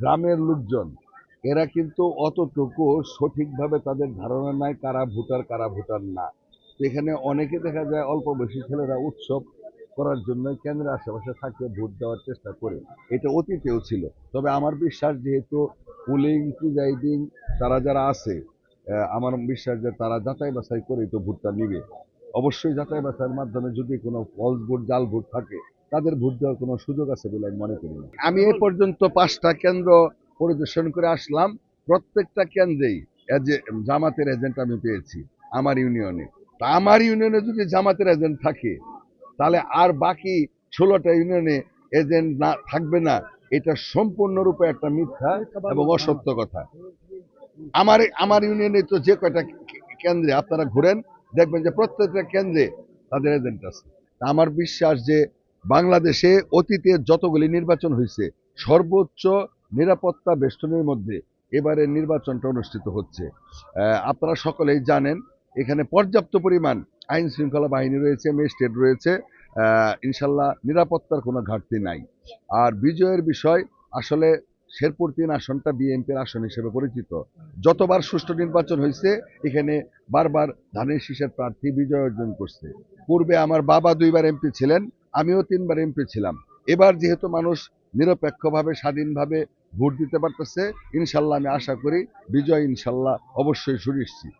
গ্রামের লোকজন এরা কিন্তু অতটুকু সঠিকভাবে তাদের ধারণা নাই কারা ভোটার না। তো এখানে অনেকে দেখা যায় অল্প বয়সী ছেলেরা উৎসব করার জন্য কেন্দ্রের আশেপাশে থাকে, ভোট দেওয়ার চেষ্টা করে। এটা অতীতেও ছিল। তবে আমার বিশ্বাস যেহেতু পুলিং প্রিজাইডিং তারা যারা আছে, আমার বিশ্বাস যে তারা যাচাই বাছাই করে তো ভোটটা নিবে। অবশ্যই যাচাই বাছাইয়ের মাধ্যমে যদি কোনো ফলস ভোট জাল ভোট থাকে তাদের ভোট দেওয়ার কোনো সুযোগ আছে বলে আমি মনে করি না। আমি এ পর্যন্ত 5টা কেন্দ্র পরিদর্শন করে আসলাম। প্রত্যেকটা কেন্দ্রেই জামাতের এজেন্ট আমি পেয়েছি আমার ইউনিয়নে। তা আমার ইউনিয়নে যদি জামাতের এজেন্ট থাকে তাহলে আর বাকি 16টা ইউনিয়নে এজেন্ট না থাকবে না, এটা সম্পূর্ণরূপে একটা মিথ্যা এবং অসত্য কথা। আমার আমার ইউনিয়নে তো যে কয়টা কেন্দ্রে আপনারা ঘুরেন দেখবেন যে প্রত্যেকটা কেন্দ্রে তাদের এজেন্ট আছে। আমার বিশ্বাস যে বাংলাদেশে অতীতে যতগুলি নির্বাচন হয়েছে সর্বোচ্চ নিরাপত্তা বেষ্টনীর মধ্যে এবারে নির্বাচনটা অনুষ্ঠিত হচ্ছে। আপনারা সকলেই জানেন এখানে পর্যাপ্ত পরিমাণ আইন শৃঙ্খলা বাহিনী রয়েছে, ম্যাজিস্ট্রেট রয়েছে। ইনশাল্লাহ নিরাপত্তার কোনো ঘাটতি নাই। আর বিজয়ের বিষয় আসলে শেরপুর 3 আসনটা বিএনপির আসন হিসেবে পরিচিত। যতবার সুষ্ঠু নির্বাচন হয়েছে এখানে বারবার ধানের শীষের প্রার্থী বিজয় অর্জন করছে। পূর্বে আমার বাবা 2বার এমপি ছিলেন, আমিও 3বার এমপি ছিলাম। এবার যেহেতু মানুষ নিরপেক্ষভাবে স্বাধীনভাবে ভোট দিতে পারতেছে, ইনশাল্লাহ আমি আশা করি বিজয় ইনশাল্লাহ অবশ্যই সুনিশ্চিত।